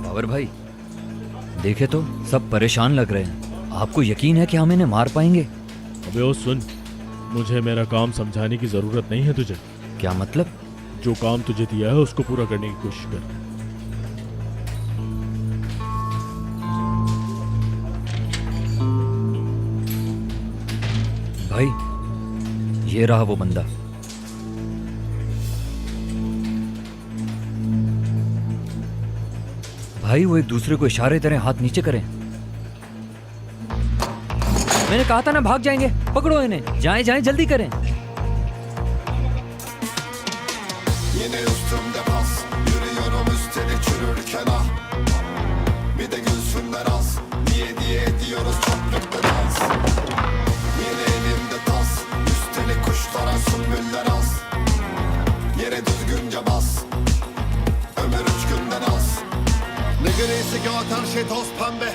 बाबर भाई देखे तो सब परेशान लग रहे हैं। आपको यकीन है कि हम इन्हें मार पाएंगे? अबे ओ सुन, मुझे मेरा काम समझाने की जरूरत नहीं है तुझे। क्या मतलब? जो काम तुझे दिया है उसको पूरा करने की कोशिश कर। भाई ये रहा वो बंदा। भाई वो एक दूसरे को इशारे तरह हाथ नीचे करें। मैंने कहा था ना भाग जाएंगे। पकड़ो इन्हें, जाएं जाएं जल्दी करें। Yine üstümde pas, yürüyorum üstelik çürürken ah. Bir de gülsünler az, niye diye ediyoruz çöplükte dans. Yine elimde tas, üstelik kuşlara sümbüller az. Yere düzgünce bas, ömür 3 günden az. Ne grisi kağıt her şey toz pembe.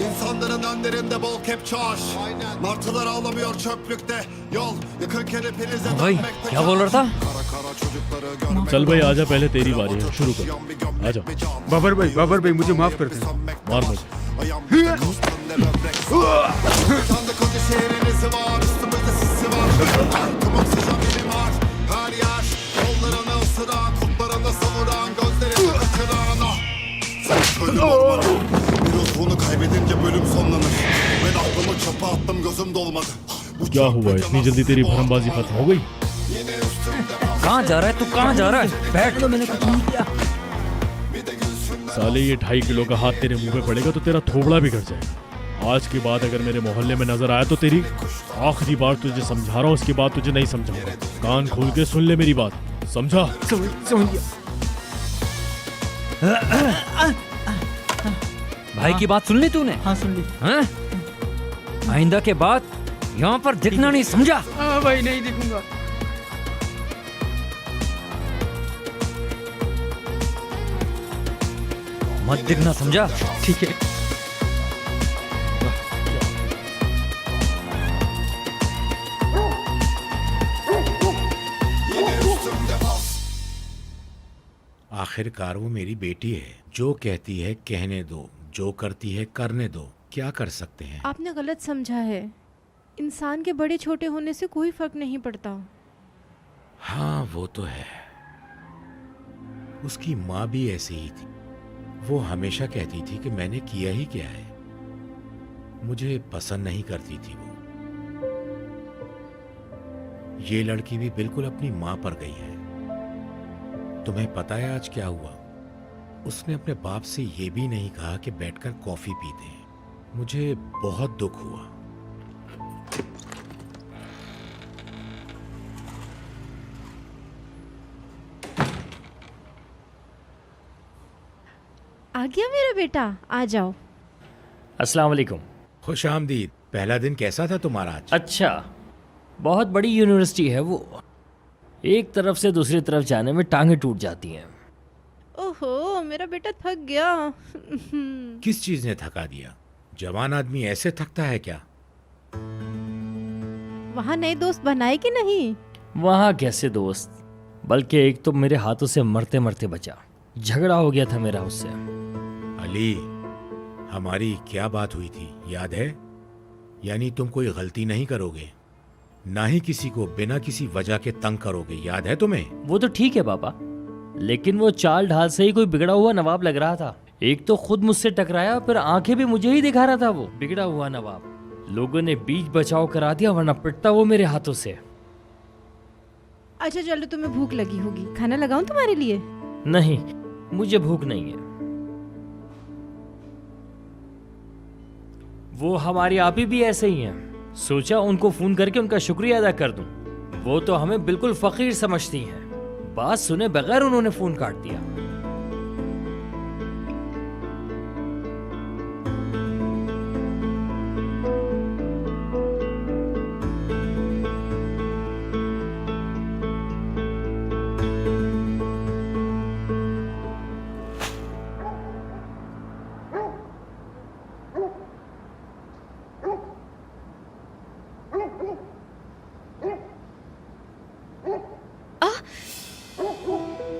İnsanların önlerinde bol kepçe ağaç. Martılar ağlamıyor çöplükte. Yol yakın kelepinize भाई क्या बोल रहा था? चल भाई आजा, पहले तेरी बारी है, शुरू कर। आजा। बाबर भाई मुझे माफ कर दें। मार मुझे। Sandık koca şehrinizi var, üstümüzde sisi var. Tüm oksijen bilim var, her yer. Yollarını ısıran, kurtlarında savuran, gözlerini kaçıran ah. Sen söyle olmalı. Bir ruhunu kaybedince bölüm sonlanır. Ben aklımı çöpe attım, gözüm dolmadı. क्या हुआ, इतनी जल्दी तेरी भरमबाजी खत्म हो गई? Yine üstümde bas, कहाँ जा रहा है तू? कहाँ जा रहा है? बैठ लो, मैंने कुछ नहीं किया। bir de gülsünler. साले ये 2.5 किलो का हाथ तेरे मुंह पे पड़ेगा तो तेरा थोबड़ा बिगड़ जाएगा। आज के बाद अगर मेरे मोहल्ले में नजर आया तो तेरी आखिरी बार तुझे समझा रहा हूँ, उसके बाद तुझे नहीं समझाऊंगा। कान खोल के सुन ले मेरी बात, समझा? समझ गया। भाई की बात सुन ली तूने? हाँ सुन ली। हाँ? आइंदा के बाद यहाँ पर दिखना नहीं, समझा? हाँ भाई नहीं दिखूंगा। मत दिखना, समझा? ठीक है। Yine üstümde bas. आखिरकार वो मेरी बेटी है। जो कहती है कहने दो, जो करती है करने दो। क्या कर सकते हैं? आपने गलत समझा है। इंसान के बड़े छोटे होने से कोई फर्क नहीं पड़ता। हाँ वो तो है। उसकी माँ भी ऐसी ही थी। वो हमेशा कहती थी कि मैंने किया ही क्या है। मुझे पसंद नहीं करती थी वो। ये लड़की भी बिल्कुल अपनी माँ पर गई है। तुम्हें पता है आज क्या हुआ? उसने अपने बाप से ये भी नहीं कहा कि बैठकर कॉफी पीते हैं। मुझे बहुत दुख हुआ। आ गया मेरा बेटा, आ जाओ। अस्सलाम वालेकुम। खुश आमदीद। पहला दिन कैसा था तुम्हारा आज? अच्छा, बहुत बड़ी यूनिवर्सिटी है वो। एक तरफ से दूसरी तरफ जाने में टांगें टूट जाती हैं। ओहो, मेरा बेटा थक गया। किस चीज ने थका दिया? जवान आदमी ऐसे थकता है क्या? वहाँ नए दोस्त बनाए कि नहीं? वहाँ कैसे दोस्त, बल्कि एक तो मेरे हाथों से मरते मरते बचा। झगड़ा हो गया था मेरा उससे। अली, हमारी क्या बात हुई थी याद है? यानी तुम कोई गलती नहीं करोगे, ना ही किसी को बिना किसी वजह के तंग करोगे, याद है तुम्हें? वो तो ठीक है पापा, लेकिन वो चाल ढाल से ही कोई बिगड़ा हुआ नवाब लग रहा था। एक तो खुद मुझसे टकराया, फिर आंखें भी मुझे ही दिखा रहा था वो बिगड़ा हुआ नवाब। लोगों ने बीच बचाव करा दिया, वरना पिटता वो मेरे हाथों से। अच्छा चलो, तुम्हें भूख लगी होगी, खाना लगाऊं तुम्हारे लिए? नहीं, मुझे भूख नहीं है। वो हमारी आपी भी ऐसे ही हैं। सोचा उनको फोन करके उनका शुक्रिया अदा कर दूं। वो तो हमें बिल्कुल फकीर समझती हैं। बात सुने बगैर उन्होंने फोन काट दिया।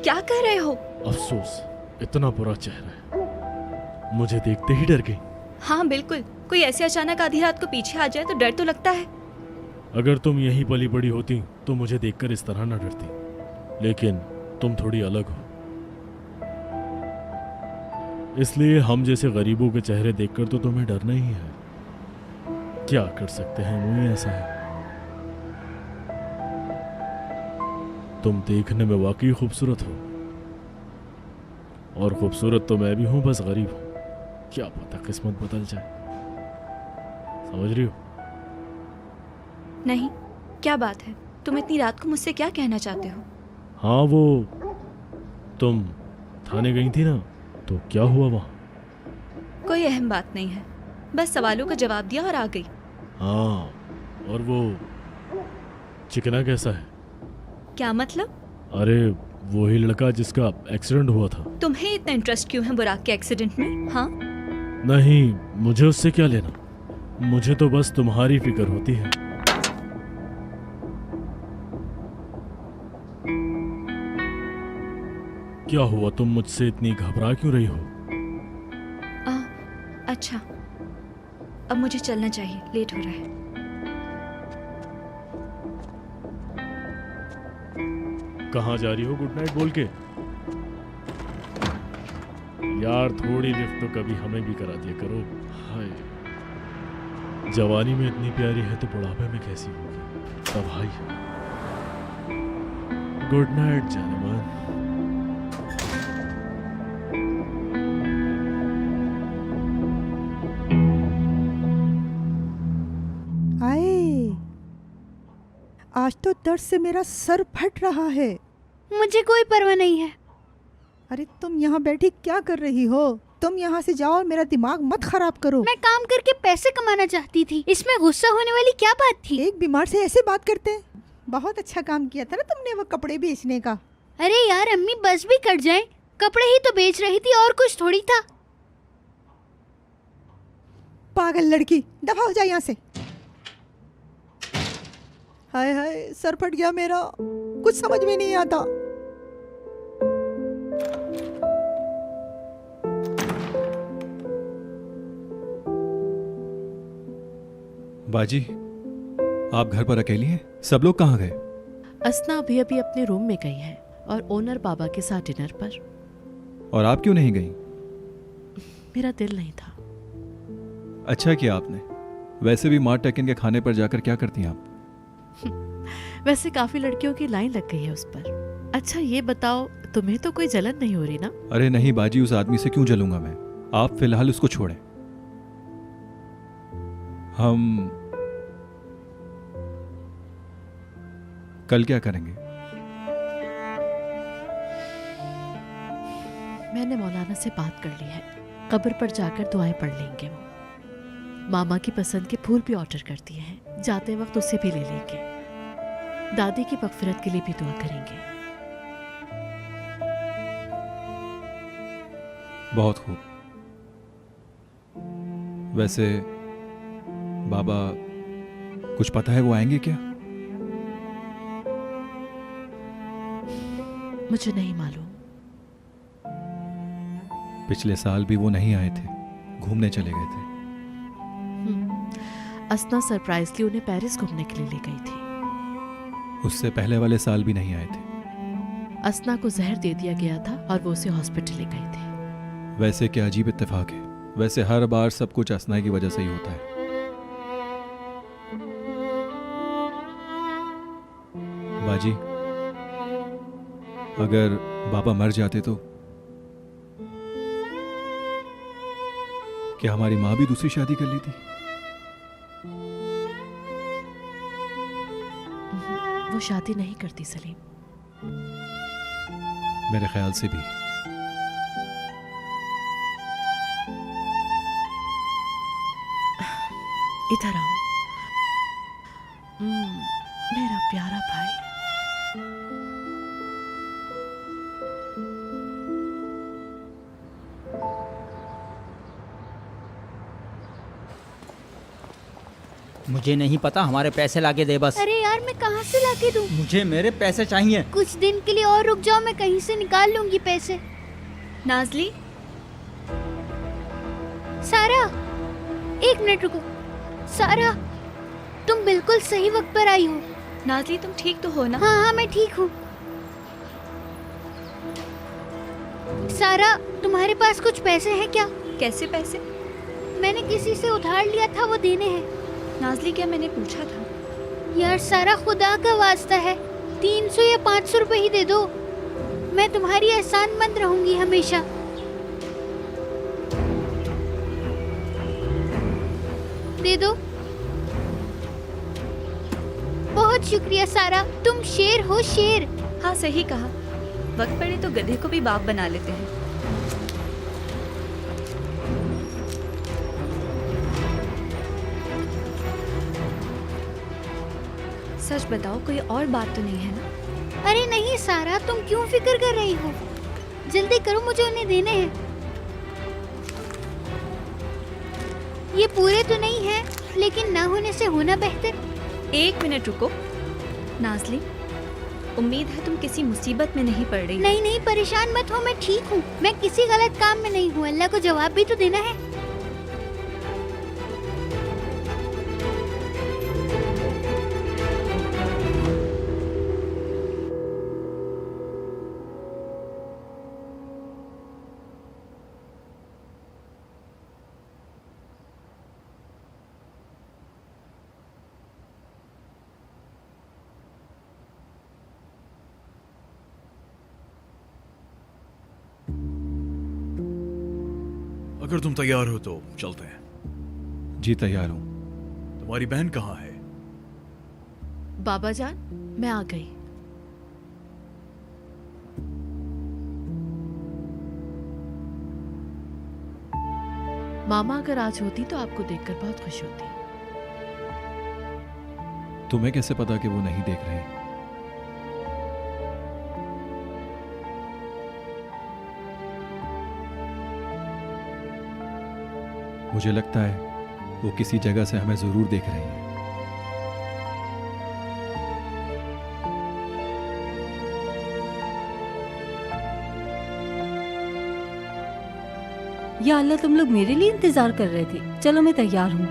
क्या कह रहे हो? अफसोस, इतना बुरा चेहरा है, मुझे देखते ही डर गई। हाँ बिल्कुल, कोई ऐसे अचानक आधी रात को पीछे आ जाए तो डर तो लगता है। अगर तुम यहीं पली बड़ी होती तो मुझे देखकर इस तरह न डरती, लेकिन तुम थोड़ी अलग हो, इसलिए हम जैसे गरीबों के चेहरे देखकर तो तुम्हें डरना ही है। क्या कर सकते हैं, मुझे ऐसा है। तुम देखने में वाकई खूबसूरत हो, और खूबसूरत तो मैं भी हूं, बस गरीब हूं। क्या पता किस्मत बदल जाए, समझ रही हो? नहीं, क्या बात है? तुम इतनी रात को मुझसे क्या कहना चाहते हो? हाँ, वो तुम थाने गई थी ना, तो क्या हुआ वहां? कोई अहम बात नहीं है, बस सवालों का जवाब दिया और आ गई। हाँ, और वो चिकना कैसा है? क्या मतलब? अरे वही लड़का जिसका एक्सीडेंट हुआ था। तुम्हें इतना इंटरेस्ट क्यों है बुराक के एक्सीडेंट में? हाँ, नहीं, मुझे उससे क्या लेना, मुझे तो बस तुम्हारी फिक्र होती है। क्या हुआ, तुम मुझसे इतनी घबरा क्यों रही हो? अच्छा, अब मुझे चलना चाहिए, लेट हो रहा है। कहाँ जा रही हो गुड नाइट बोल के? यार थोड़ी लिफ्ट तो कभी हमें भी करा दिया करो। हाय, जवानी में इतनी प्यारी है तो बुढ़ापे में कैसी होगी? तब भाई, गुड नाइट जानमान। आए, आज तो दर्द से मेरा सर फट रहा है। मुझे कोई परवाह नहीं है। अरे तुम यहाँ बैठी क्या कर रही हो? तुम यहाँ से जाओ और मेरा दिमाग मत खराब करो। मैं काम करके पैसे कमाना चाहती थी, इसमें गुस्सा होने वाली क्या बात थी? एक बीमार से ऐसे बात करते हैं? बहुत अच्छा काम किया था ना तुमने वो कपड़े बेचने का। अरे यार अम्मी, बस भी कट जाए, कपड़े ही तो बेच रही थी और कुछ थोड़ी था। पागल लड़की, दफा हो जाए यहाँ से। हाय हाय, सर फट गया मेरा, कुछ समझ में नहीं आता। बाजी, आप घर पर अकेली हैं? सब लोग कहाँ गए? असना अभी अभी अपने रूम में गई है और ओनर बाबा के साथ डिनर पर। और आप क्यों नहीं गई? मेरा दिल नहीं था। अच्छा किया आपने। वैसे भी माँ टेकिन के खाने पर जाकर क्या करती हैं आप? वैसे काफी लड़कियों की लाइन लग गई है उस पर। अच्छा ये बताओ, तुम्हें तो कोई जलन नहीं हो रही ना? अरे नहीं बाजी, उस आदमी से क्यों जलूंगा मैं। आप फिलहाल उसको छोड़ें। हम कल क्या करेंगे? मैंने मौलाना से बात कर ली है, कब्र पर जाकर दुआएं पढ़ लेंगे। वो मामा की पसंद के फूल भी ऑर्डर कर दिए हैं, जाते वक्त उसे भी ले लेंगे। दादी की मगफिरत के लिए भी दुआ करेंगे। बहुत खूब। वैसे बाबा, कुछ पता है वो आएंगे क्या? मुझे नहीं मालूम। पिछले साल भी वो नहीं आए थे, घूमने चले गए थे। असना सरप्राइजली उन्हें पेरिस घूमने के लिए ले गई थी। उससे पहले वाले साल भी नहीं आए थे। असना को जहर दे दिया गया था और वो उसे हॉस्पिटल ले गए थे। वैसे क्या अजीब इत्तेफाक है। वैसे हर बार सब कुछ असना की वजह से ही होता है। बाजी, अगर बाबा मर जाते तो क्या हमारी माँ भी दूसरी शादी कर ली थी? वो शादी नहीं करती सलीम। मेरे ख्याल से भी। इधर आओ। मेरा प्यारा भाई। मुझे नहीं पता, हमारे पैसे लाके दे बस। अरे यार मैं कहाँ से लाके दूँ? मुझे मेरे पैसे चाहिए। कुछ दिन के लिए और रुक जाओ, मैं कहीं से निकाल लूंगी पैसे। नाजली, सारा एक मिनट रुको। सारा तुम बिल्कुल सही वक्त पर आई हो। नाजली तुम ठीक तो हो ना? हाँ मैं ठीक हूँ। सारा तुम्हारे पास कुछ पैसे हैं क्या? कैसे पैसे? मैंने किसी से उधार लिया था, वो देने हैं। नाजली क्या मैंने पूछा था? यार सारा खुदा का वास्ता है, 300 या 500 रुपए ही दे दो। मैं तुम्हारी एहसानमंद रहूंगी हमेशा। दे दो। बहुत शुक्रिया सारा, तुम शेर हो शेर। हाँ सही कहा, वक्त पड़े तो गधे को भी बाप बना लेते हैं। सच बताओ, कोई और बात तो नहीं है ना? अरे नहीं सारा, तुम क्यों फिक्र कर रही हो? जल्दी करो, मुझे उन्हें देने हैं। ये पूरे तो नहीं है, लेकिन ना होने से होना बेहतर। एक मिनट रुको नाजली, उम्मीद है तुम किसी मुसीबत में नहीं पड़ रही। नहीं नहीं, परेशान मत हो, मैं ठीक हूँ। मैं किसी गलत काम में नहीं हूँ। अल्लाह को जवाब भी तो देना है। अगर तुम तैयार हो तो चलते हैं। जी तैयार हूँ। तुम्हारी बहन कहाँ है? बाबा जान, मैं आ गई। मामा अगर आज होती तो आपको देखकर बहुत खुश होती। तुम्हें कैसे पता कि वो नहीं देख रहे? मुझे लगता है वो किसी जगह से हमें जरूर देख रही हैं। या अल्लाह, तुम लोग मेरे लिए इंतजार कर रहे थे। चलो मैं तैयार हूँ।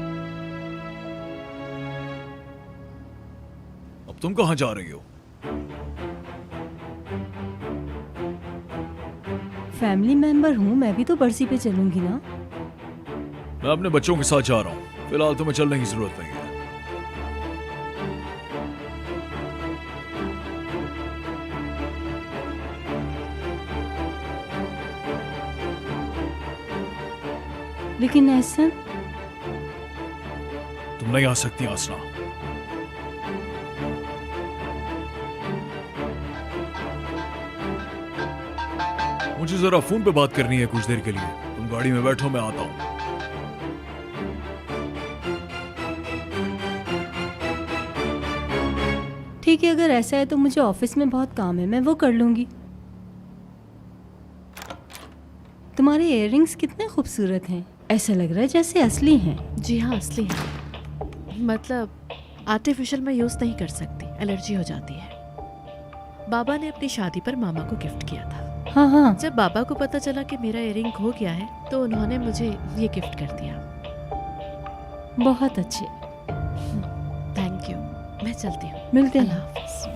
अब तुम कहाँ जा रही हो? फैमिली मेंबर हूँ, मैं भी तो बरसी पे चलूंगी ना। मैं अपने बच्चों के साथ जा रहा हूँ। फिलहाल तुम्हें चलने की जरूरत नहीं है। लेकिन एहसन, तुम नहीं आ सकती आसना। मुझे जरा फोन पे बात करनी है कुछ देर के लिए। तुम गाड़ी में बैठो, मैं आता हूँ। ठीक है, अगर ऐसा है तो मुझे ऑफिस में बहुत काम है, मैं वो कर लूंगी। तुम्हारे इयररिंग्स कितने खूबसूरत हैं, ऐसा लग रहा है जैसे असली हैं। जी हाँ, असली हैं। मतलब आर्टिफिशियल मैं यूज़ नहीं कर सकती, एलर्जी हो जाती है। बाबा ने अपनी शादी पर मामा को गिफ्ट किया था। हाँ हाँ। जब बाबा को पता चला कि मेरा इयररिंग खो गया है तो उन्होंने मुझे ये गिफ्ट कर दिया। बहुत अच्छे। Thank you. मैं चलती हूँ। मिलते हैं। अल्लाह हाफ़िज़।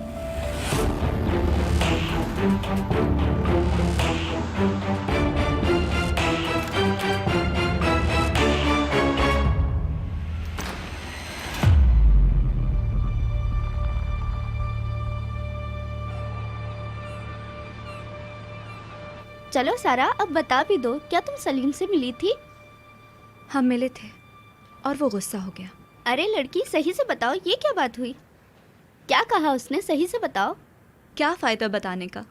चलो सारा, अब बता भी दो, क्या तुम सलीम से मिली थी? हम मिले थे और वो गुस्सा हो गया। अरे लड़की, सही से बताओ, ये क्या बात हुई? क्या कहा उसने? सही से बताओ। क्या फ़ायदा बताने का,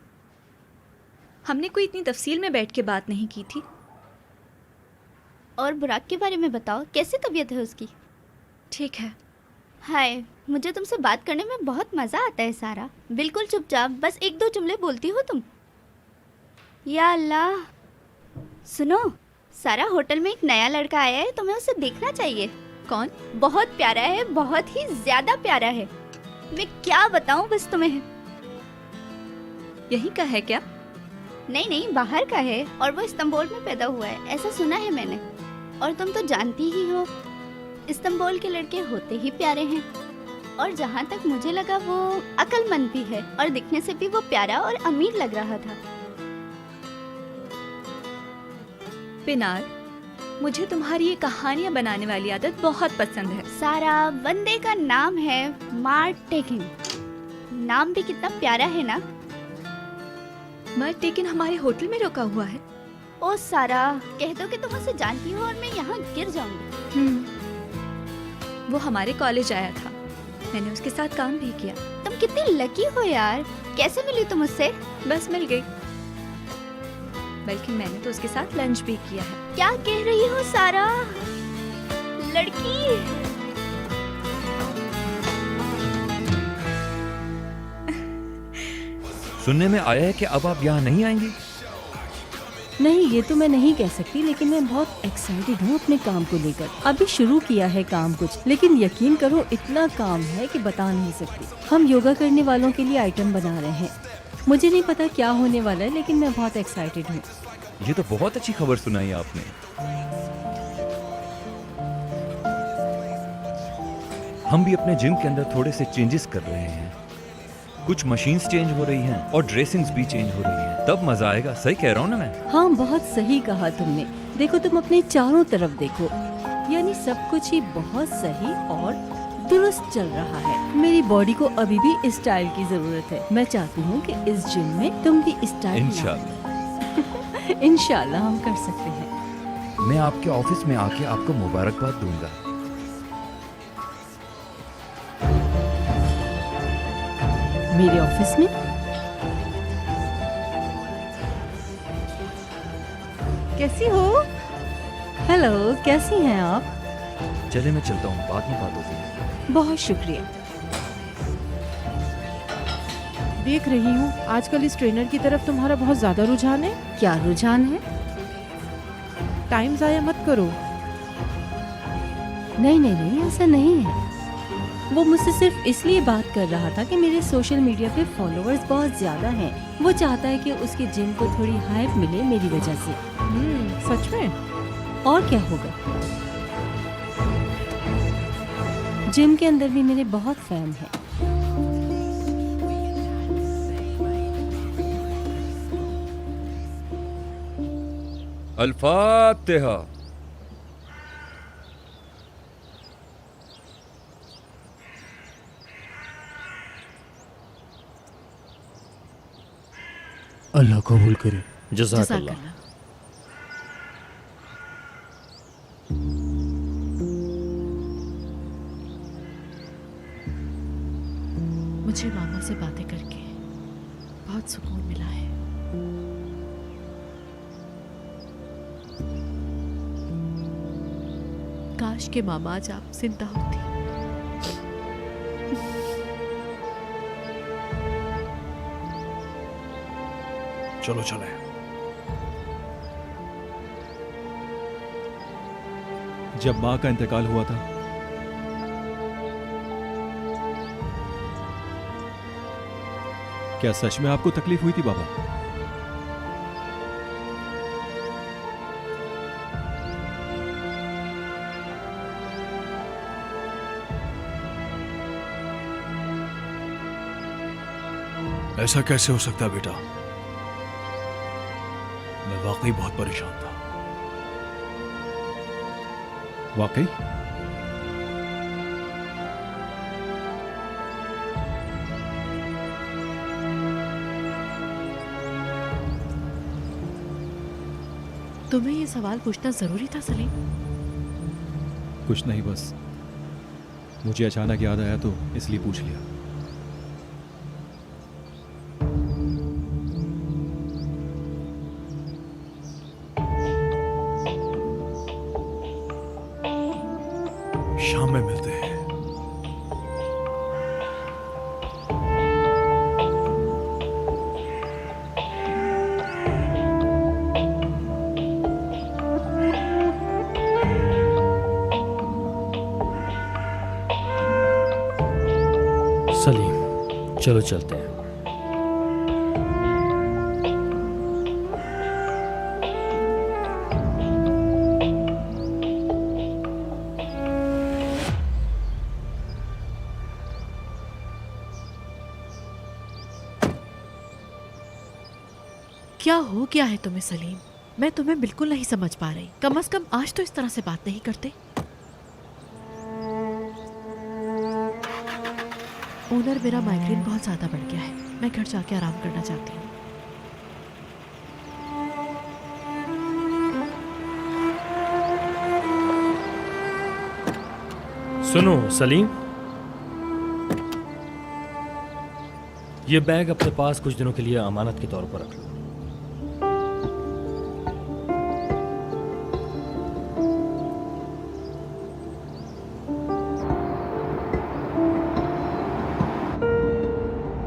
हमने कोई इतनी तफसील में बैठ के बात नहीं की थी। और बुराक के बारे में बताओ, कैसी तबीयत है उसकी? ठीक है। हाय, मुझे तुमसे बात करने में बहुत मज़ा आता है सारा। बिल्कुल चुपचाप, बस एक दो जुमले बोलती हो तुम। या अल्लाह। सुनो सारा, होटल में एक नया लड़का आया है, तुम्हें उसे देखना चाहिए। कौन? बहुत प्यारा है, बहुत ही ज्यादा प्यारा है। मैं क्या बताऊं बस तुम्हें। यही का है क्या? नहीं नहीं, बाहर का है और वो इस्तांबुल में पैदा हुआ है, ऐसा सुना है मैंने। और तुम तो जानती ही हो, इस्तांबुल के लड़के होते ही प्यारे हैं। और जहाँ तक मुझे लगा वो अक्लमंद भी है और दिखने से भी वो प्यारा और अमीर लग रहा था। पिनार, मुझे तुम्हारी ये कहानियाँ बनाने वाली आदत बहुत पसंद है। सारा, बंदे का नाम है मार्क टेकिन। नाम भी कितना प्यारा है ना। मार्क टेकिन हमारे होटल में रुका हुआ है। ओ सारा, कह दो कि तुम उसे जानती हो और मैं यहाँ गिर जाऊंगी। वो हमारे कॉलेज आया था, मैंने उसके साथ काम भी किया। तुम कितनी लकी हो यार। कैसे मिली तुम उससे? बस मिल गई, बल्कि मैंने तो उसके साथ लंच भी किया है। क्या कह रही हो सारा? लड़की? सुनने में आया है कि अब आप यहाँ नहीं आएंगी। नहीं, ये तो मैं नहीं कह सकती, लेकिन मैं बहुत एक्साइटेड हूँ अपने काम को लेकर। अभी शुरू किया है काम कुछ, लेकिन यकीन करो इतना काम है कि बता नहीं सकती। हम योगा करने वालों के लिए आइटम बना रहे हैं। मुझे नहीं पता क्या होने वाला है, लेकिन मैं बहुत एक्साइटेड हूँ। ये तो बहुत अच्छी खबर सुनाई आपने। हम भी अपने जिम के अंदर थोड़े से चेंजेस कर रहे हैं। कुछ मशीन्स चेंज हो रही हैं और ड्रेसिंग्स भी चेंज हो रही हैं। तब मजा आएगा। सही कह रहा हूँ ना मैं? हाँ, बहुत सही कहा तुमने। देखो, तुम अपने चारों तरफ देखो, यानी सब कुछ ही बहुत सही और दुरुस्त चल रहा है। मेरी बॉडी को अभी भी इस स्टाइल की जरूरत है। मैं चाहती हूँ कि इस जिम में तुम भी इस स्टाइल इंशाल्लाह। इंशाल्लाह हम कर सकते हैं। मैं आपके ऑफिस में आके आपको मुबारकबाद दूंगा। मेरे ऑफिस में? कैसी हो? हेलो, कैसी हैं आप? चले मैं चलता हूँ, बाद में बात होगी। बहुत शुक्रिया। देख रही हूँ आजकल इस ट्रेनर की तरफ तुम्हारा बहुत ज्यादा रुझान है। क्या रुझान है? टाइम जाया मत करो। नहीं नहीं नहीं, ऐसा नहीं है। वो मुझसे सिर्फ इसलिए बात कर रहा था कि मेरे सोशल मीडिया पे फॉलोअर्स बहुत ज्यादा हैं। वो चाहता है कि उसके जिम को थोड़ी हाइप मिले मेरी वजह से। सच में? और क्या होगा, जिम के अंदर भी मेरे बहुत फैन हैं। अल-फातिहा। अल्लाह कबूल करे। जज़ाकल्लाह। मुझे मामा से बातें करके बहुत सुकून मिला है। काश के मामा आज आप जिंदा होती। चलो चले। जब माँ का इंतकाल हुआ था, क्या सच में आपको तकलीफ हुई थी बाबा? ऐसा कैसे हो सकता बेटा? मैं वाकई बहुत परेशान था। वाकई? तुम्हें ये सवाल पूछना जरूरी था सलीम? कुछ नहीं, बस मुझे अचानक याद आया तो इसलिए पूछ लिया। शाम में मिलते हैं। सलीम, चलो चलते हैं। क्या हो गया है तुम्हें सलीम? मैं तुम्हें बिल्कुल नहीं समझ पा रही। कम से कम आज तो इस तरह से बात नहीं करते। ओनर, मेरा माइग्रेन बहुत ज्यादा बढ़ गया है। मैं घर जाके आराम करना चाहती हूँ। सुनो सलीम, ये बैग अपने पास कुछ दिनों के लिए अमानत के तौर पर रख लो।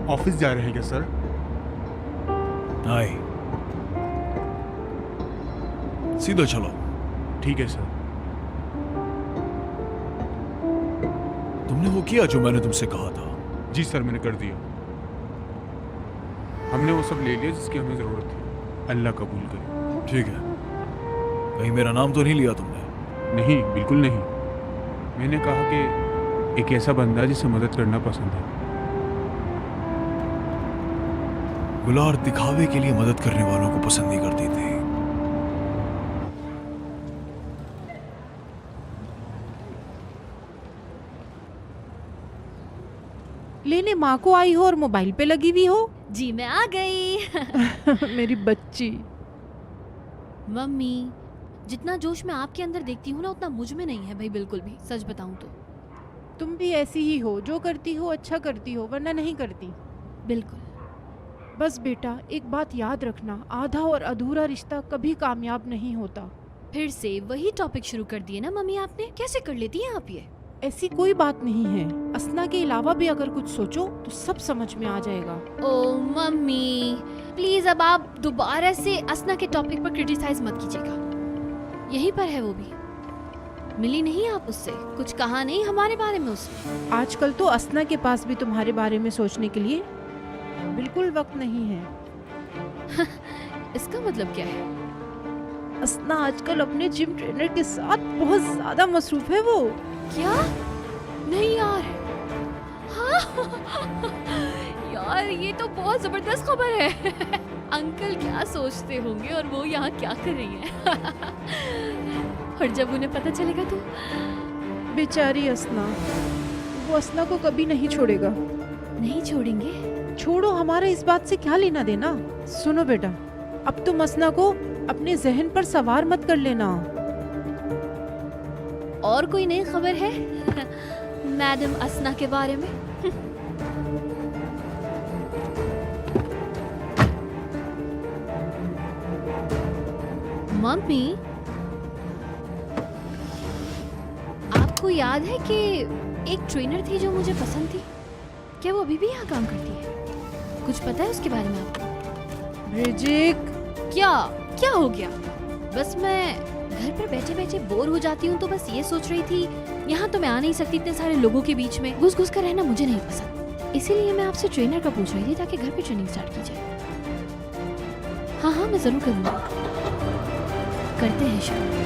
ऑफिस जा रहे हैं क्या सर? नहीं, सीधा चलो। ठीक है सर। तुमने वो किया जो मैंने तुमसे कहा था? जी सर, मैंने कर दिया। हमने वो सब ले लिया जिसकी हमें जरूरत थी। अल्लाह कबूल करे। ठीक है। कहीं मेरा नाम तो नहीं लिया तुमने? नहीं, बिल्कुल नहीं। मैंने कहा कि एक ऐसा बंदा जिसे मदद करना पसंद है। गुलार दिखावे के लिए मदद करने वालों को पसंद नहीं करती थी। लेने माँ को आई हो और मोबाइल पे लगी हुई हो। जी मैं आ गई। मेरी बच्ची। मम्मी, जितना जोश मैं आपके अंदर देखती हूँ ना, उतना मुझ में नहीं है भाई, बिल्कुल भी। सच बताऊँ तो तुम भी ऐसी ही हो, जो करती हो अच्छा करती हो, वरना नहीं करती। बिल्कुल। बस बेटा, एक बात याद रखना, आधा और अधूरा रिश्ता कभी कामयाब नहीं होता। फिर से वही टॉपिक शुरू कर दिए ना मम्मी आपने। कैसे कर लेती हैं आप ये? ऐसी कोई बात नहीं है। असना के अलावा भी अगर कुछ सोचो तो सब समझ में आ जाएगा। ओ मम्मी, प्लीज अब आप दोबारा से असना के टॉपिक पर क्रिटिसाइज मत कीजिएगा। यहीं पर है वो भी। मिली नहीं आप उससे? कुछ कहा नहीं हमारे बारे में उसने? आजकल तो असना के पास भी तुम्हारे बारे में सोचने के लिए बिल्कुल वक्त नहीं है। इसका मतलब क्या है? असना आजकल अपने जिम ट्रेनर के साथ बहुत ज्यादा मसरूफ है वो। क्या? नहीं यार। हाँ यार, ये तो बहुत जबरदस्त खबर है। अंकल क्या सोचते होंगे और वो यहाँ क्या कर रही है। और जब उन्हें पता चलेगा तो? बेचारी असना, वो असना को कभी नहीं छोड़ेगा। नहीं छोड़ेंगे? छोड़ो, हमारा इस बात से क्या लेना देना। सुनो बेटा, अब तुम असना को अपने जहन पर सवार मत कर लेना। और कोई नई खबर है मैडम असना के बारे में? मम्मी, आपको याद है कि एक ट्रेनर थी जो मुझे पसंद थी? क्या वो अभी भी यहाँ काम करती है? कुछ पता है उसके बारे में आपको? ब्रिजिक, क्या हो गया? बस मैं घर पर बैठे बैठे बोर हो जाती हूँ, तो बस ये सोच रही थी यहाँ तो मैं आ नहीं सकती इतने सारे लोगों के बीच में। घुस घुस कर रहना मुझे नहीं पसंद। इसीलिए मैं आपसे ट्रेनर का पूछ रही थी ताकि घर पे ट्रेनिंग स्टार्ट की जाए। हाँ हाँ, मैं जरूर करूँगा। करते हैं शुरू।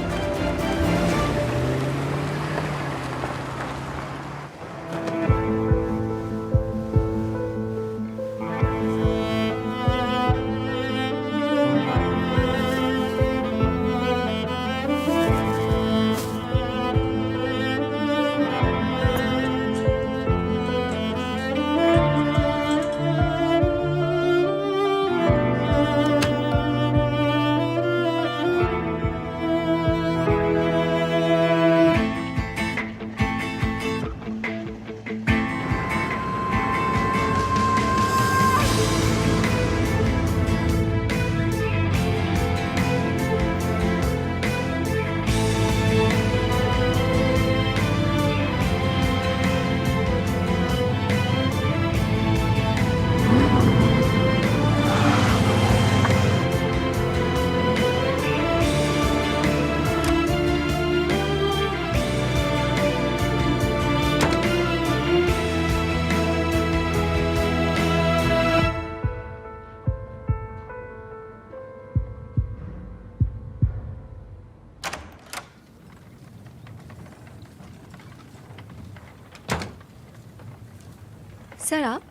सर आप?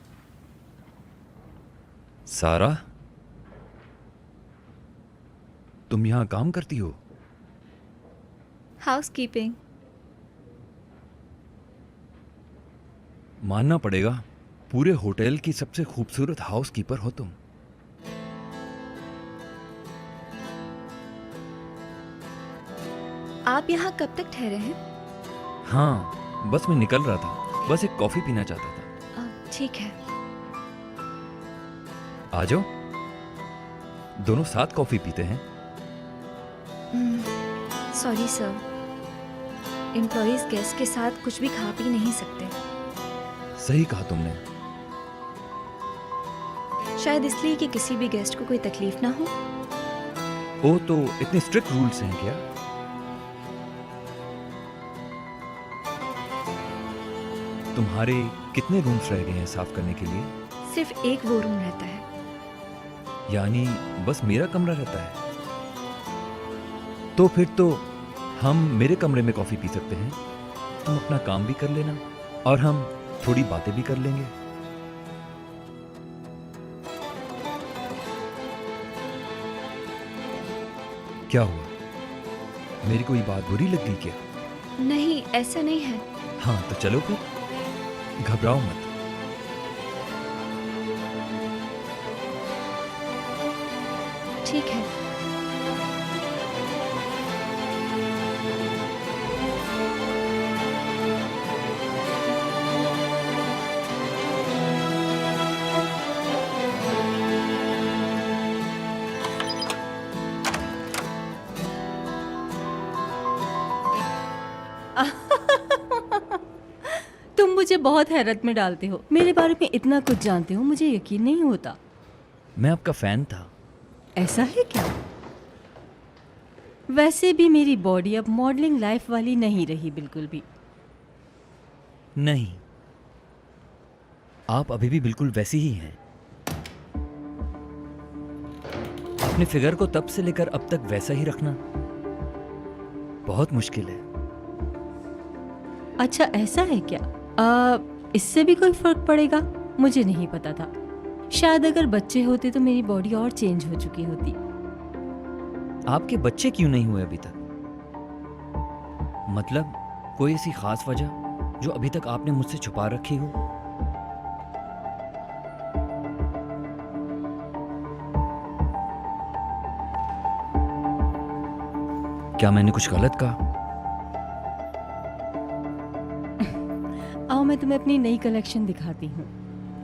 सारा, तुम यहाँ काम करती हो? हाउसकीपिंग। मानना पड़ेगा, पूरे होटल की सबसे खूबसूरत हाउसकीपर हो तुम। आप यहाँ कब तक ठहरे हैं? हाँ, बस मैं निकल रहा था, बस एक कॉफी पीना चाहता था। ठीक है। आ जाओ, दोनों साथ कॉफी पीते हैं। सॉरी सर, एम्प्लॉयज गेस्ट के साथ कुछ भी खा पी नहीं सकते। सही कहा तुमने। शायद इसलिए कि किसी भी गेस्ट को कोई तकलीफ ना हो। ओ, तो इतने स्ट्रिक्ट रूल्स हैं क्या? तुम्हारे कितने रूम्स रह गए हैं साफ करने के लिए? सिर्फ एक वो रूम रहता है। यानी बस मेरा कमरा रहता है? तो फिर तो हम मेरे कमरे में कॉफी पी सकते हैं, तुम अपना काम भी कर लेना और हम थोड़ी बातें भी कर लेंगे। क्या हुआ, मेरी कोई बात बुरी लग गई क्या? नहीं, ऐसा नहीं है। हाँ तो चलो फिर, घबराओ मत। ठीक है। तुम मुझे बहुत हैरत में डालते हो। मेरे बारे में इतना कुछ जानते हो, मुझे यकीन नहीं होता। मैं आपका फैन था। ऐसा है क्या? वैसे भी मेरी बॉडी अब मॉडलिंग लाइफ वाली नहीं रही बिल्कुल भी। नहीं, आप अभी भी बिल्कुल वैसी ही हैं। अपने फिगर को तब से लेकर अब तक वैसा ही रखना बहुत मुश्किल है। अच्छा ऐसा है क्या? इससे भी कोई फर्क पड़ेगा? मुझे नहीं पता था। शायद अगर बच्चे होते तो मेरी बॉडी और चेंज हो चुकी होती। आपके बच्चे क्यों नहीं हुए अभी तक? मतलब कोई ऐसी खास वजह जो अभी तक आपने मुझसे छुपा रखी हो? क्या मैंने कुछ गलत कहा? आओ मैं तुम्हें अपनी नई कलेक्शन दिखाती हूँ।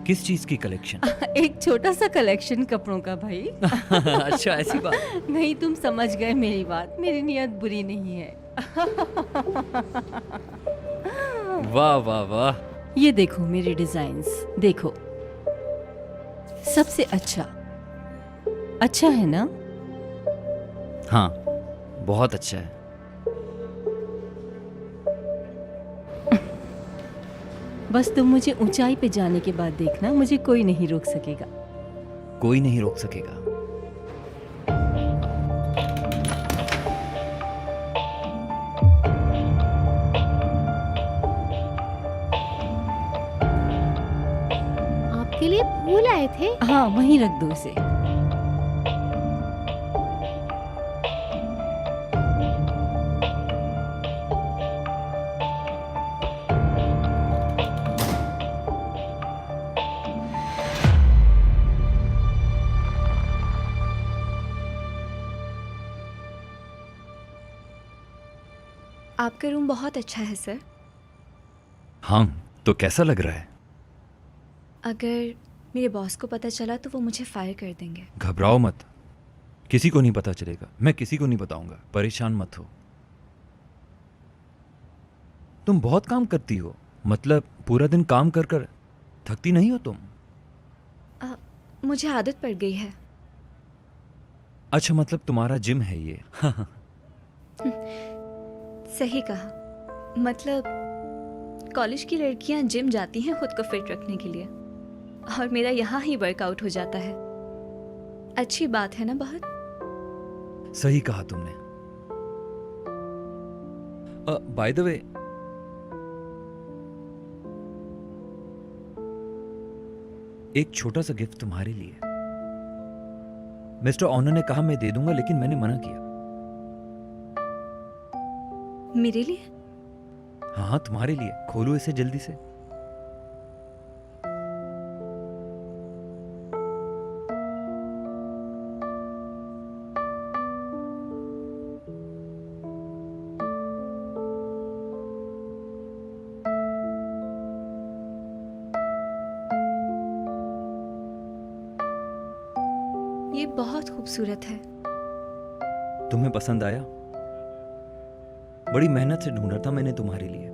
किस चीज की कलेक्शन? एक छोटा सा कलेक्शन कपड़ों का भाई। अच्छा ऐसी बात। नहीं, तुम समझ गए मेरी बात। मेरी नियत बुरी नहीं है। वाह वाह वाह। ये देखो मेरे डिजाइन्स, देखो। सबसे अच्छा है ना? हाँ, बहुत अच्छा है। बस तुम मुझे ऊंचाई पे जाने के बाद देखना, मुझे कोई नहीं रोक सकेगा। कोई नहीं रोक सकेगा। आपके लिए फूल आए थे? हाँ, वहीं रख दो इसे। आपका रूम बहुत अच्छा है सर। हाँ, तो कैसा लग रहा है? अगर मेरे बॉस को पता चला तो वो मुझे फायर कर देंगे। घबराओ मत, किसी को नहीं पता चलेगा। मैं किसी को नहीं बताऊंगा, परेशान मत हो। तुम बहुत काम करती हो, मतलब पूरा दिन काम कर कर थकती नहीं हो तुम? मुझे आदत पड़ गई है। अच्छा, मतलब तुम्हारा जिम है ये? सही कहा। मतलब कॉलेज की लड़कियां जिम जाती हैं खुद को फिट रखने के लिए, और मेरा यहाँ ही वर्कआउट हो जाता है। अच्छी बात है ना बहुत? सही कहा तुमने। बाय द वे, एक छोटा सा गिफ्ट तुम्हारे लिए। मिस्टर ऑनर ने कहा मैं दे दूंगा, लेकिन मैंने मना किया। मेरे लिए? हाँ हाँ, तुम्हारे लिए। खोलो इसे जल्दी से। ये बहुत खूबसूरत है। तुम्हें पसंद आया? बड़ी मेहनत से ढूंढा था मैंने तुम्हारे लिए।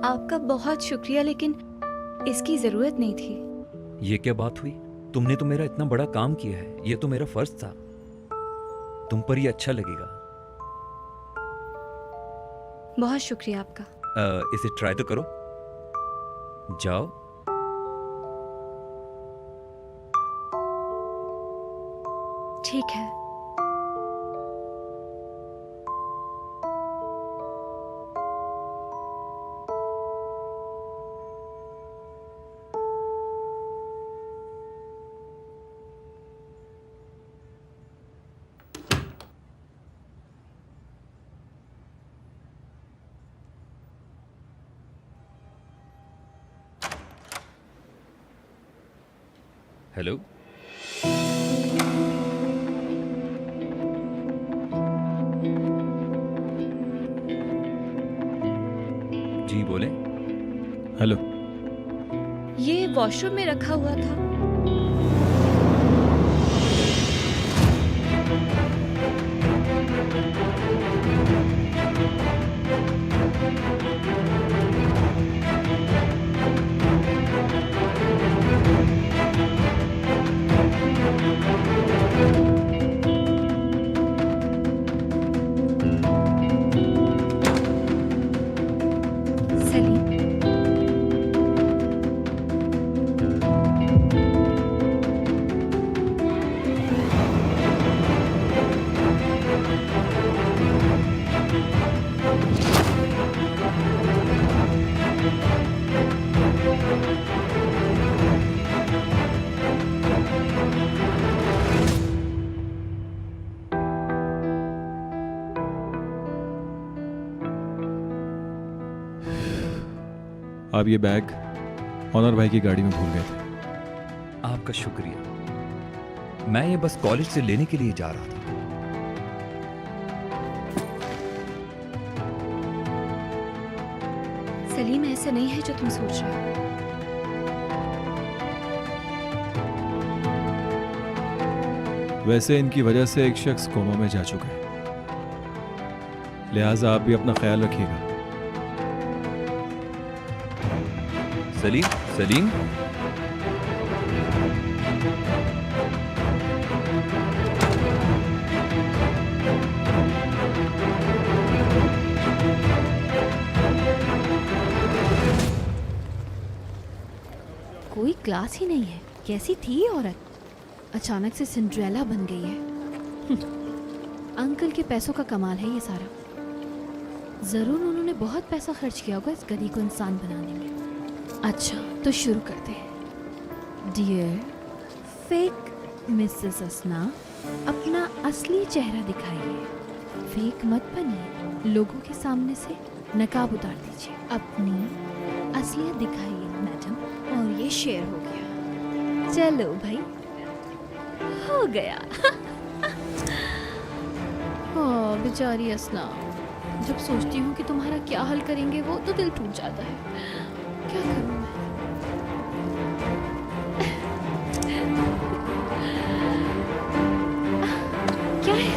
आपका बहुत शुक्रिया, लेकिन इसकी जरूरत नहीं थी। ये क्या बात हुई? तुमने तो मेरा इतना बड़ा काम किया है, ये तो मेरा फर्ज था। तुम पर ये अच्छा लगेगा। बहुत शुक्रिया आपका। इसे ट्राई तो करो। जाओ। ठीक है। हेलो। जी बोले। हेलो। ये वॉशरूम में रखा हुआ था। आप ये बैग ऑनर भाई की गाड़ी में भूल गए थे। आपका शुक्रिया। मैं ये बस कॉलेज से लेने के लिए जा रहा था। सलीम, ऐसा नहीं है जो तुम सोच रहे हो। वैसे इनकी वजह से एक शख्स कोमा में जा चुका है, लिहाजा आप भी अपना ख्याल रखिएगा। सलीम, सलीम। कोई क्लास ही नहीं है। कैसी थी ये औरत? अचानक से सिंड्रेला बन गई है। अंकल के पैसों का कमाल है ये सारा। जरूर उन्होंने बहुत पैसा खर्च किया होगा इस गधी को इंसान बनाने में। अच्छा, तो शुरू करते हैं। डियर फेक मिसेस असना, अपना असली चेहरा दिखाइए। फेक मत बनिए। लोगों के सामने से नकाब उतार दीजिए। अपनी असलियत दिखाइए मैडम। और ये शेयर हो गया। चलो भाई, हो गया। हाँ बेचारी असना, जब सोचती हूँ कि तुम्हारा क्या हल करेंगे वो, तो दिल टूट जाता है। क्या करूँ मैं? क्या है?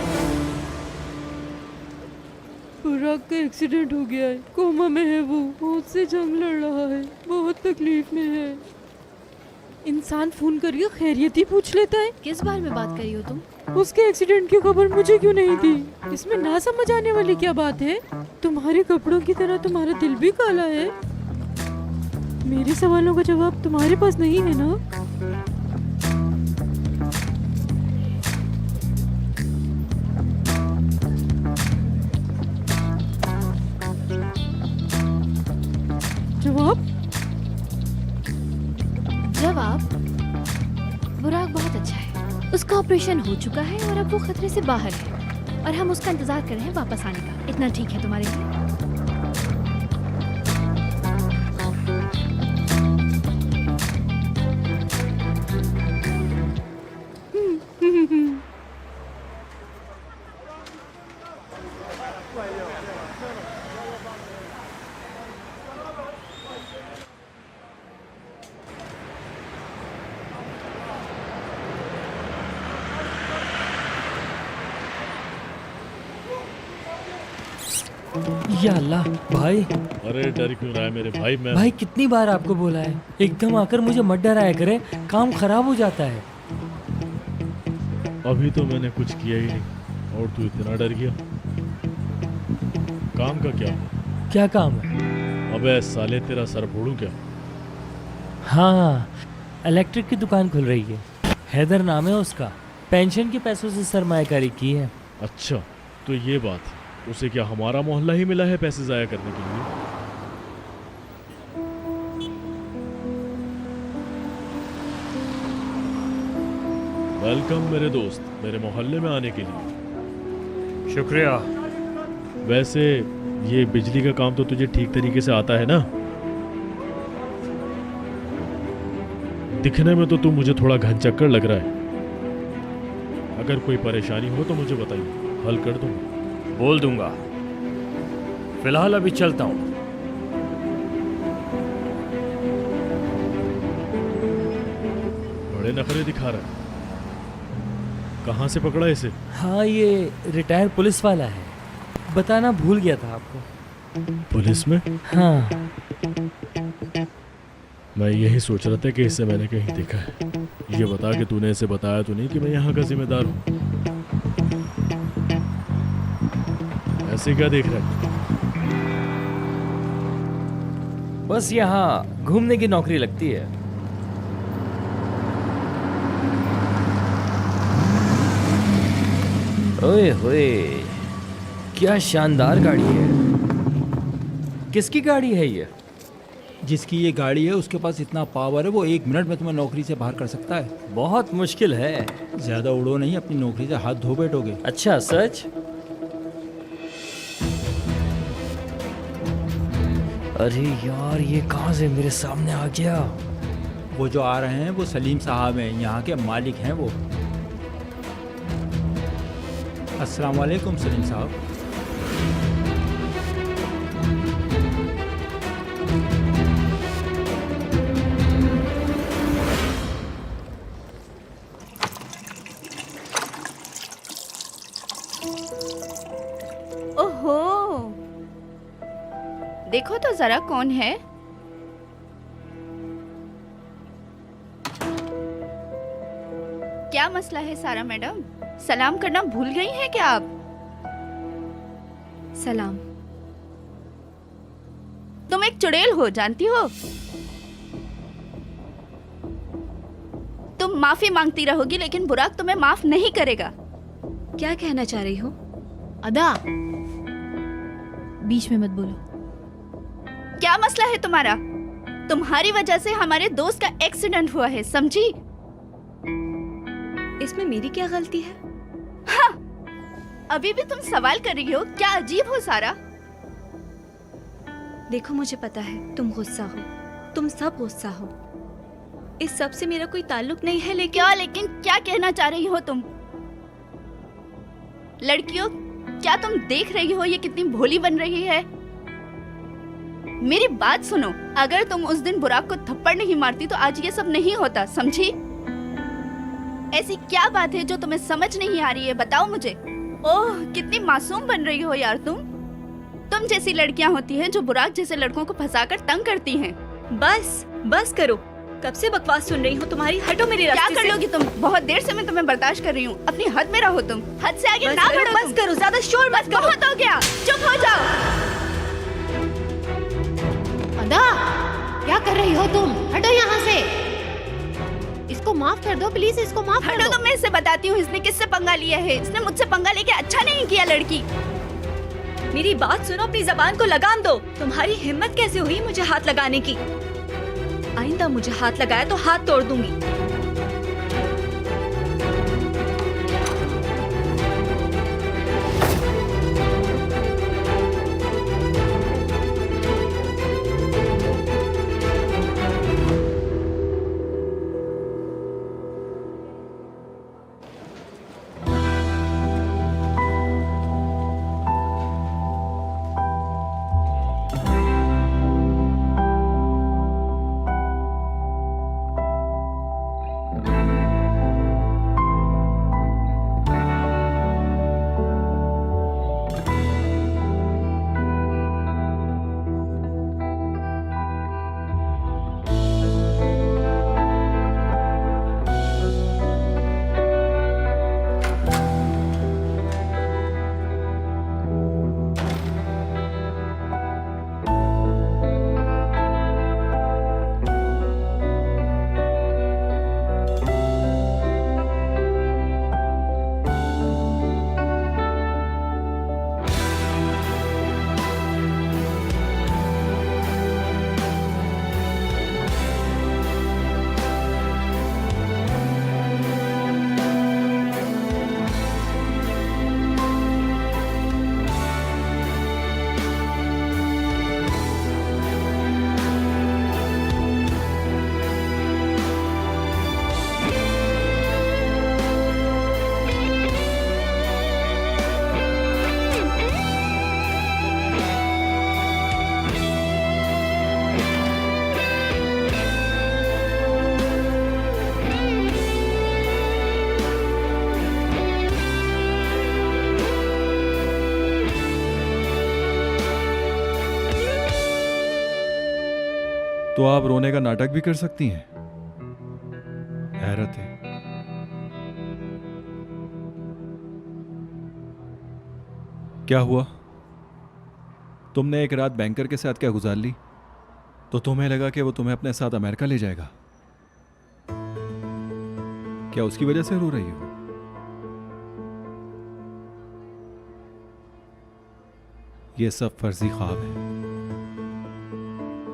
बुराक का एक्सीडेंट हो गया है। कोमा में है वो। बहुत से जंग लड़ रहा है। बहुत तकलीफ में है। इंसान फोन करके खैरियत ही पूछ लेता है। किस बारे में बात करी हो तुम? उसके एक्सीडेंट की खबर मुझे क्यों नहीं दी? इसमें ना समझ आने वाली क्या बात है? तुम्हारे कपड़ों की तरह तुम्हारा दिल भी काला है। मेरे सवालों का जवाब तुम्हारे पास नहीं है ना? जवाब? उसका ऑपरेशन हो चुका है और अब वो खतरे से बाहर है और हम उसका इंतजार कर रहे हैं वापस आने का। इतना ठीक है तुम्हारे लिए? या अल्लाह भाई। अरे डर क्यों रहा है मेरे भाई? मैं भाई कितनी बार आपको बोला है एकदम आकर मुझे मत डराया करे, काम खराब हो जाता है। अभी तो मैंने कुछ किया ही नहीं और तू इतना डर गया। काम का क्या? क्या काम है? अबे साले तेरा सर फोड़ूं क्या? हाँ, इलेक्ट्रिक की दुकान खुल रही है। हैदर नाम है उसका, पेंशन के पैसों से सरमायाकारी की है। अच्छा तो ये बात, उसे क्या हमारा मोहल्ला ही मिला है पैसे जाया करने के लिए? वेलकम मेरे दोस्त, मेरे मोहल्ले में आने के लिए। शुक्रिया। वैसे ये बिजली का काम तो तुझे ठीक तरीके से आता है ना? दिखने में तो तू मुझे थोड़ा घनचक्कर लग रहा है। अगर कोई परेशानी हो तो मुझे बताइए, हल कर दूंगा। बोल दूंगा। फिलहाल अभी चलता हूँ। बड़े नखरे दिखा रहा है। कहाँ से पकड़ा इसे? हाँ, ये रिटायर पुलिस वाला है, बताना भूल गया था आपको। पुलिस में? हाँ। मैं यही सोच रहा था कि इसे मैंने कहीं देखा है। ये बता कि तूने इसे बताया तो नहीं कि मैं यहाँ का जिम्मेदार हूँ? ऐसे क्या देख रहा है? बस यहाँ घूमने की नौकरी लगती है। ओए होए, क्या शानदार गाड़ी है। किसकी गाड़ी है ये? जिसकी ये गाड़ी है उसके पास इतना पावर है, वो 1 मिनट में तुम्हें नौकरी से बाहर कर सकता है। बहुत मुश्किल है। ज्यादा उड़ो नहीं, अपनी नौकरी से हाथ धो बैठोगे। अच्छा, सच? अरे यार, ये कहाँ से मेरे सामने आ गया? वो जो आ रहे हैं वो सलीम साहब हैं, यहाँ के मालिक हैं वो। अस्सलाम वालेकुम सलीम साहब। ओहो, देखो तो जरा कौन है। क्या मसला है सारा मैडम? सलाम करना भूल गई हैं क्या आप? सलाम। तुम एक चुड़ैल हो, जानती हो? तुम माफी मांगती रहोगी लेकिन बुराक तुम्हें माफ नहीं करेगा। क्या कहना चाह रही हो? अदा, बीच में मत बोलो। क्या मसला है तुम्हारा? तुम्हारी वजह से हमारे दोस्त का एक्सीडेंट हुआ है, समझी? इसमें मेरी क्या गलती है? हाँ, अभी भी तुम सवाल कर रही हो? क्या अजीब हो सारा। देखो, मुझे पता है तुम गुस्सा हो, तुम सब गुस्सा हो। इस सब से मेरा कोई ताल्लुक नहीं है। लेकिन क्या कहना चाह रही हो तुम? लड़कियों, क्या तुम देख रही हो ये कितनी भोली बन रही है? मेरी बात सुनो, अगर तुम उस दिन बुराक को थप्पड़ नहीं मारती तो आज ये सब नहीं होता, समझी? ऐसी क्या बात है जो तुम्हें समझ नहीं आ रही है, बताओ मुझे। ओह, कितनी मासूम बन रही हो यार तुम जैसी लड़कियां होती हैं जो बुराक जैसे लड़कों को फंसाकर तंग करती हैं। बस करो, कब से बकवास सुन रही हूँ तुम्हारी। हटो मेरे रास्ते से। क्या कर लोगी तुम? बहुत देर से मैं तुम्हें बर्दाश्त कर रही हूँ, अपनी हद में रहो तुम। हद से आगे ना बढ़ो। बस करो, ज्यादा शोर मत करो। बहुत हो गया, चुप हो जाओ। अदा, क्या कर रही हो तुम? हटो यहाँ से। इसको माफ कर दो प्लीज, इसको माफ कर दो। हटो, तो मैं इसे बताती हूँ इसने किससे पंगा लिया है। इसने मुझसे पंगा लेके अच्छा नहीं किया। लड़की, मेरी बात सुनो, अपनी जबान को लगाम दो। तुम्हारी हिम्मत कैसे हुई मुझे हाथ लगाने की? आइंदा मुझे हाथ लगाया तो हाथ तोड़ दूंगी। तो आप रोने का नाटक भी कर सकती हैं। हैरत है। क्या हुआ? तुमने एक रात बैंकर के साथ क्या गुजार ली, तो तुम्हें लगा कि वो तुम्हें अपने साथ अमेरिका ले जाएगा। क्या उसकी वजह से रो रही हो? ये सब फर्जी ख्वाब है।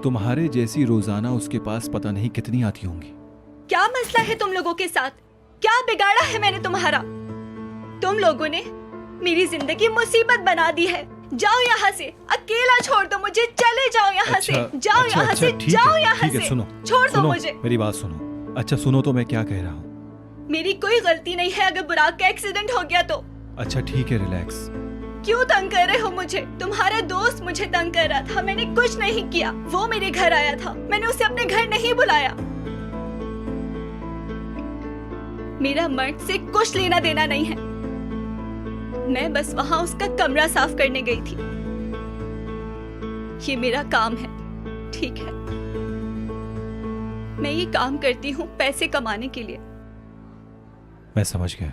तुम्हारे जैसी रोजाना उसके पास पता नहीं कितनी आती होंगी। क्या मसला है तुम लोगों के साथ? क्या बिगाड़ा है मैंने तुम्हारा? तुम लोगों ने मेरी जिंदगी मुसीबत बना दी है। जाओ यहाँ से, अकेला छोड़ दो मुझे, चले जाओ यहाँ से, जाओ यहाँ से, जाओ यहाँ से, सुनो, छोड़ दो सुनो, मुझे। मेरी बात सुनो। अच्छा सुनो तो मैं क्या कह रहा हूँ। मेरी कोई गलती नहीं है अगर बुराक का एक्सीडेंट हो गया तो। अच्छा ठीक है, रिलैक्स। क्यों तंग कर रहे हो मुझे? तुम्हारा दोस्त मुझे तंग कर रहा था, मैंने कुछ नहीं किया। वो मेरे घर आया था, मैंने उसे अपने घर नहीं बुलाया। मेरा मर्द से कुछ लेना देना नहीं है। मैं बस वहां उसका कमरा साफ करने गई थी। ये मेरा काम है, ठीक है? मैं ये काम करती हूँ पैसे कमाने के लिए। मैं समझ गया।